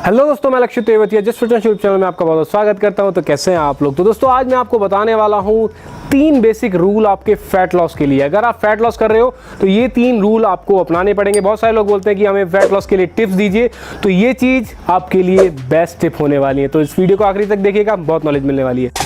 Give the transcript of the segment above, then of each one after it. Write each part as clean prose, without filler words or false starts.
Hello दोस्तों, मैं लक्ष्य Tewatia just fitness YouTube channel में आपका बहुत स्वागत करता हूं। तो कैसे हैं आप लोग। तो दोस्तों आज मैं आपको बताने वाला हूं 3 बेसिक रूल आपके फैट लॉस के लिए। अगर आप फैट लॉस कर रहे हो तो ये 3 रूल आपको अपनाने पड़ेंगे। बहुत सारे लोग बोलते हैं कि हमें फैट लॉस के लिए टिप्स दीजिए, तो ये चीज़ आपके लिए बेस्ट टिप होने वाली है। तो इस वीडियो को आखिरी तक देखिएगा, बहुत नॉलेज मिलने वाली है।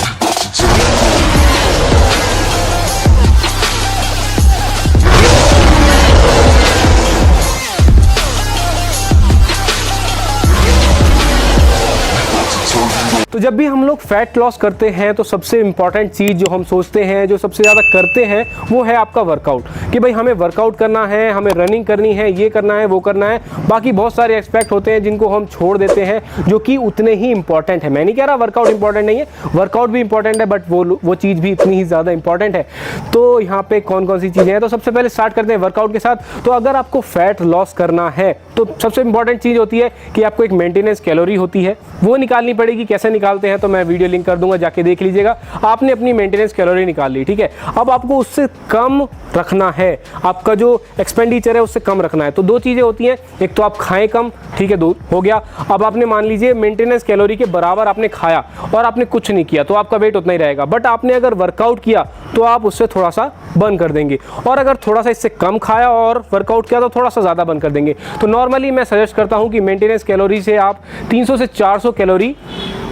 तो जब भी हम लोग फैट लॉस करते हैं तो सबसे इंपॉर्टेंट चीज़ जो हम सोचते हैं, जो सबसे ज़्यादा करते हैं, वो है आपका वर्कआउट। कि भाई हमें वर्कआउट करना है, हमें रनिंग करनी है, ये करना है, वो करना है। बाकी बहुत सारे एस्पेक्ट होते हैं जिनको हम छोड़ देते हैं, जो कि उतने ही इंपॉर्टेंट है। मैं नहीं कह रहा वर्कआउट इंपॉर्टेंट नहीं है, वर्कआउट भी इंपॉर्टेंट है, बट वो चीज़ भी इतनी ही ज़्यादा इंपॉर्टेंट है। तो यहाँ पे कौन कौन सी चीज़ें हैं, तो सबसे पहले स्टार्ट करते हैं वर्कआउट के साथ। तो अगर आपको फैट लॉस करना है तो सबसे इंपॉर्टेंट चीज़ होती है कि आपको एक मेंटेनेंस कैलोरी होती है, वो निकालनी पड़ेगी। कैसे निकालते हैं तो मैं वीडियो लिंक कर दूंगा, जाके देख लीजिएगा। आपने अपनी मेंटेनेंस कैलोरी निकाल ली, ठीक है। अब आपको उससे कम रखना है, आपका जो एक्सपेंडिचर है उससे कम रखना है। तो 2 चीज़ें होती हैं, एक तो आप खाएं कम, ठीक है, 2 हो गया। अब आपने मान लीजिए मेंटेनेंस कैलोरी के बराबर आपने खाया और आपने कुछ नहीं किया तो आपका वेट उतना ही रहेगा। बट आपने अगर वर्कआउट किया तो आप उससे थोड़ा सा बर्न कर देंगे, और अगर थोड़ा सा इससे कम खाया और वर्कआउट किया तो थोड़ा सा ज़्यादा बर्न कर देंगे। तो नॉर्मली मैं सजेस्ट करता हूँ कि मेंटेनेंस कैलोरी से आप 300 से 400 कैलोरी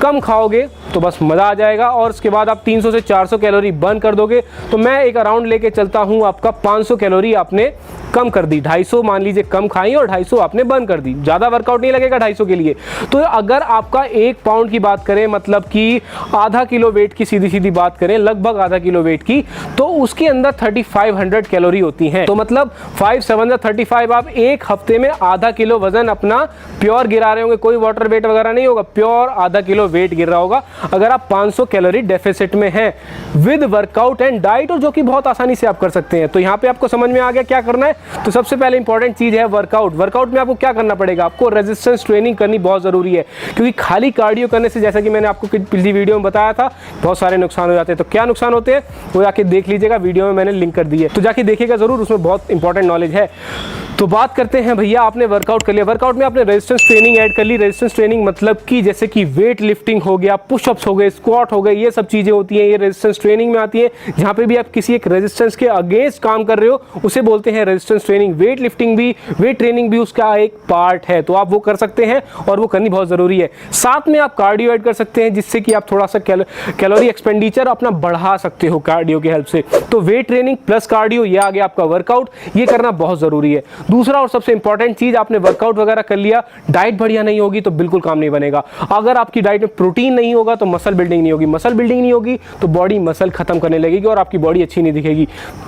कम खाओगे तो बस मज़ा आ जाएगा। और उसके बाद आप 300 से 400 कैलोरी बर्न कर दोगे तो मैं एक अराउंड लेके चलता हूँ, आपका 500 कैलोरी आपने कम कर दी। 250 मान लीजिए कम खाई और 250 आपने बर्न कर दी। ज़्यादा वर्कआउट नहीं लगेगा 250 के लिए। तो अगर आपका 1 पाउंड की बात करें, मतलब कि आधा किलो वेट की सीधी सीधी बात करें, लगभग आधा किलो वेट की, तो उसके अंदर 3500 कैलोरी होती हैं। तो मतलब 5 7 35, आप एक हफ्ते में आधा किलो वजन अपना प्योर गिरा रहे होंगे। कोई वाटर वेट वगैरह नहीं होगा, प्योर आधा किलो वेट गिर रहा होगा अगर आप 500 कैलोरी डेफिसिट में हैं विद वर्कआउट एंड डाइट, और जो कि बहुत आसानी से आप कर सकते हैं। तो यहाँ पे आपको समझ में आ गया क्या करना है। तो सबसे पहले इंपॉर्टेंट चीज है वर्कआउट। वर्कआउट में आपको क्या करना पड़ेगा, आपको रेजिस्टेंस ट्रेनिंग करनी बहुत जरूरी है। क्योंकि खाली कार्डियो करने से, जैसा कि मैंने आपको पिछली वीडियो में बताया था, बहुत सारे नुकसान हो जाते हैं। तो क्या नुकसान होते हैं वो जाके देख लीजिएगा, वीडियो में मैंने लिंक कर दी है, तो जाके देखिएगा जरूर, उसमें बहुत इंपॉर्टेंट नॉलेज है। तो बात करते हैं भैया, आपने वर्कआउट कर लिया, वर्कआउट में आपने रेजिस्टेंस ट्रेनिंग ऐड कर ली। रेजिस्टेंस ट्रेनिंग मतलब कि जैसे कि वेट लिफ्टिंग हो गया, पुशअप्स हो गए, स्क्वाट हो गए, ये सब चीज़ें होती हैं, ये रेजिस्टेंस ट्रेनिंग में आती है। जहाँ पे भी आप किसी एक रेजिस्टेंस के अगेंस्ट काम कर रहे हो उसे बोलते हैं रेजिस्टेंस ट्रेनिंग। वेट लिफ्टिंग भी, वेट ट्रेनिंग भी उसका एक पार्ट है, तो आप वो कर सकते हैं और वो करनी बहुत ज़रूरी है। साथ में आप कार्डियो ऐड कर सकते हैं, जिससे कि आप थोड़ा सा कैलोरी एक्सपेंडिचर अपना बढ़ा सकते हो कार्डियो की हेल्प से। तो वेट ट्रेनिंग प्लस कार्डियो, ये आ गया आपका वर्कआउट, ये करना बहुत ज़रूरी है। दूसरा और सबसे इंपॉर्टेंट चीज, आपने वर्कआउट वगैरह कर लिया, डाइट बढ़िया नहीं होगी तो बिल्कुल काम नहीं बनेगा। अगर आपकी डाइट में प्रोटीन नहीं होगा तो मसल बिल्डिंग नहीं होगी, मसल बिल्डिंग नहीं होगी तो बॉडी मसल खत्म करने लगेगी और आपकी बॉडी अच्छी नहीं दिखेगी।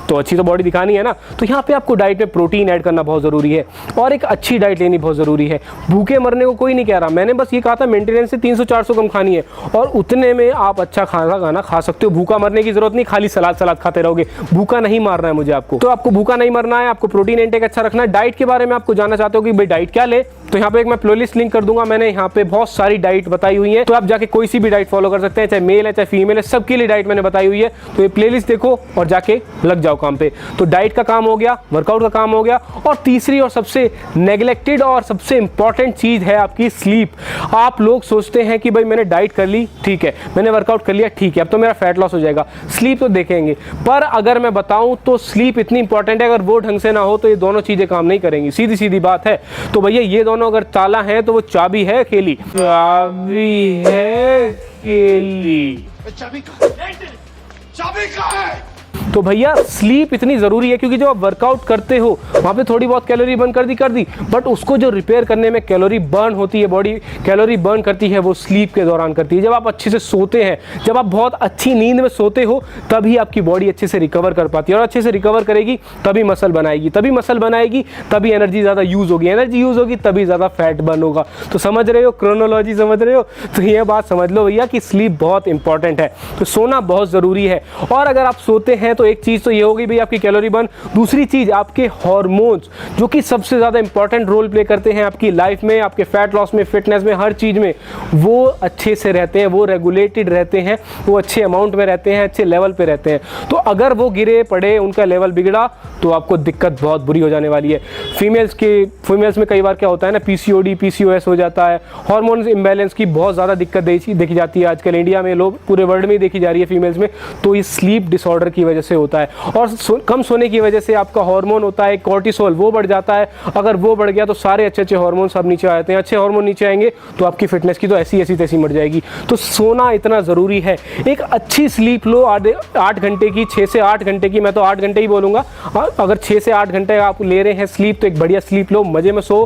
तो अच्छी तो बॉडी दिखानी है ना, तो यहाँ पे आपको डाइट में प्रोटीन ऐड करना बहुत जरूरी है और एक अच्छी डाइट लेनी बहुत जरूरी है। भूखे मरने को कोई नहीं कह रहा, मैंने बस ये कहा था मेंटेनेंस से 300-400 कम खानी है और उतने में आप अच्छा खाना खा सकते हो। भूखा मरने की जरूरत नहीं, खाली सलाद खाते रहोगे, भूखा नहीं मारना है मुझे आपको। तो आपको भूखा नहीं मरना है, आपको प्रोटीन इंटेक अच्छा रखना है। डाइट के बारे में आपको जानना चाहते हो कि भाई डाइट क्या ले, तो यहाँ पे एक मैं प्लेलिस्ट लिंक कर दूंगा, मैंने यहाँ पे बहुत सारी डाइट बताई हुई है, तो आप जाके कोई सी भी डाइट फॉलो कर सकते हैं, चाहे मेल है चाहे फीमेल है, सबके लिए डाइट मैंने बताई हुई है। तो ये प्लेलिस्ट देखो और जाके लग जाओ काम पे। तो डाइट का काम हो गया, वर्कआउट का काम हो गया, और तीसरी और सबसे नेग्लेक्टेड और सबसे इंपॉर्टेंट चीज है आपकी स्लीप। आप लोग सोचते हैं कि भाई मैंने डाइट कर ली, ठीक है, मैंने वर्कआउट कर लिया, ठीक है, अब तो मेरा फैट लॉस हो जाएगा, स्लीप तो देखेंगे। पर अगर मैं बताऊं तो स्लीप इतनी इंपॉर्टेंट है, अगर वो ढंग से ना हो तो ये दोनों चीजें काम नहीं करेंगी, सीधी सीधी बात है। तो भैया ये दोनों अगर ताला है तो वो चाबी है अकेली, चाबी है अकेली, चाबी कहाँ है? तो भैया स्लीप इतनी ज़रूरी है, क्योंकि जब आप वर्कआउट करते हो वहाँ पे थोड़ी बहुत कैलोरी बर्न कर दी, बट उसको जो रिपेयर करने में कैलोरी बर्न होती है, बॉडी कैलोरी बर्न करती है, वो स्लीप के दौरान करती है। जब आप अच्छे से सोते हैं, जब आप बहुत अच्छी नींद में सोते हो, तभी आपकी बॉडी अच्छे से रिकवर कर पाती है, और अच्छे से रिकवर करेगी तभी मसल बनाएगी, तभी एनर्जी ज़्यादा यूज़ होगी, एनर्जी यूज़ होगी तभी ज़्यादा फैट बर्न होगा। तो समझ रहे हो, क्रोनोलॉजी समझ रहे हो, तो ये बात समझ लो भैया कि स्लीप बहुत इंपॉर्टेंट है। तो सोना बहुत ज़रूरी है, और अगर आप सोते हैं तो एक चीज़ तो ये होगी भाई आपकी कैलोरी बर्न। दूसरी चीज़ आपके हार्मोन्स, जो कि सबसे ज़्यादा इंपॉर्टेंट रोल प्ले करते हैं आपकी लाइफ में, आपके फैट लॉस में, फिटनेस में, हर चीज़ में, वो अच्छे से रहते हैं, वो रेगुलेटेड रहते हैं, वो अच्छे अमाउंट में रहते हैं, अच्छे लेवल पे रहते हैं। तो अगर वो गिरे पड़े, उनका लेवल बिगड़ा, तो आपको दिक्कत बहुत बुरी हो जाने वाली है। फीमेल्स में कई बार क्या होता है ना, पीसीओडी, पीसीओएस हो जाता है, हार्मोन इम्बैलेंस की बहुत ज़्यादा दिक्कत देखी जाती है आजकल इंडिया में, लोग पूरे वर्ल्ड में देखी जा रही है फीमेल्स में। तो ये स्लीप डिसऑर्डर की वजह से होता है, और कम सोने की वजह से आपका हार्मोन होता है कॉर्टिसोल, वो बढ़ जाता है। अगर वो बढ़ गया तो सारे अच्छे हार्मोन सब नीचे आ जाते हैं। अच्छे हार्मोन नीचे आएंगे तो आपकी फिटनेस की तो ऐसी तैसी मर जाएगी। तो सोना इतना ज़रूरी है। एक अच्छी स्लीप लो 8 घंटे की, 6 से 8 घंटे की, मैं तो 8 घंटे ही बोलूँगा। अगर 6 से 8 घंटे आप ले रहे हैं स्लीप, तो एक बढ़िया स्लीप लो, मज़े में सो,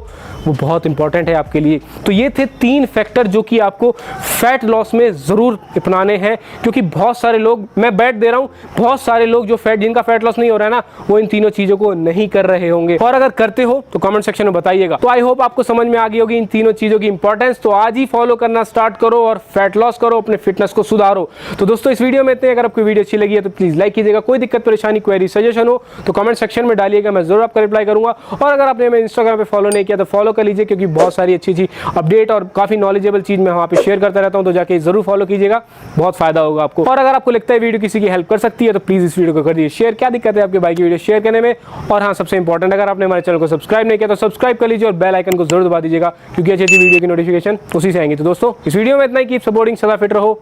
वो बहुत इंपॉर्टेंट है आपके लिए। तो ये थे 3 फैक्टर जो कि आपको फैट लॉस में ज़रूर अपनाने हैं, क्योंकि बहुत सारे लोग, मैं बैठ दे रहा हूँ, बहुत सारे लोग जो जिनका फैट लॉस नहीं हो रहा है ना, वो इन तीनों चीज़ों को नहीं कर रहे होंगे। और अगर करते हो तो कमेंट सेक्शन में बताइएगा। तो आई होप आपको समझ में आ गई होगी इन तीनों चीज़ों की इंपॉर्टेंस। तो आज ही फॉलो करना स्टार्ट करो और फैट लॉस करो, अपने फिटनेस को सुधारो। तो दोस्तों इस वीडियो में इतने। अगर आपको वीडियो अच्छी लगी है तो प्लीज़ लाइक कीजिएगा। कोई दिक्कत, परेशानी, क्वेरी, सजेशन हो तो कमेंट सेक्शन में डालिएगा, मैं जरूर आपका रिप्लाई करूंगा। और अगर आपने हमें इंस्टाग्राम पे फॉलो नहीं किया तो फॉलो कर लीजिए, क्योंकि बहुत सारी अच्छी अपडेट और काफ़ी नॉलेजेबल चीज़ मैं वहाँ पे शेयर करता रहता हूँ। तो जाके जरूर फॉलो कीजिएगा, बहुत फायदा होगा आपको। और अगर आपको लगता है वीडियो किसी की हेल्प कर सकती है तो प्लीज़ इस वीडियो को कर दीजिए शेयर। क्या दिक्कत है आपके भाई की वीडियो शेयर करने में। और हाँ, सबसे इंपॉर्टेंट, अगर आपने हमारे चैनल को सब्सक्राइब नहीं किया तो सब्सक्राइब कर लीजिए और बेल आइकन को जरूर दबा दीजिएगा, क्योंकि अच्छी वीडियो की नोटिफिकेशन उसी से आएंगी। तो दोस्तों इस वीडियो में इतना ही। कीप सपोर्टिंग, सदा फिट रहो।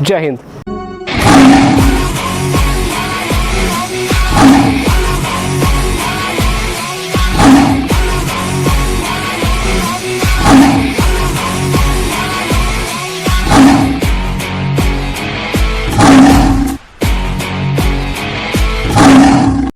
जय हिंद।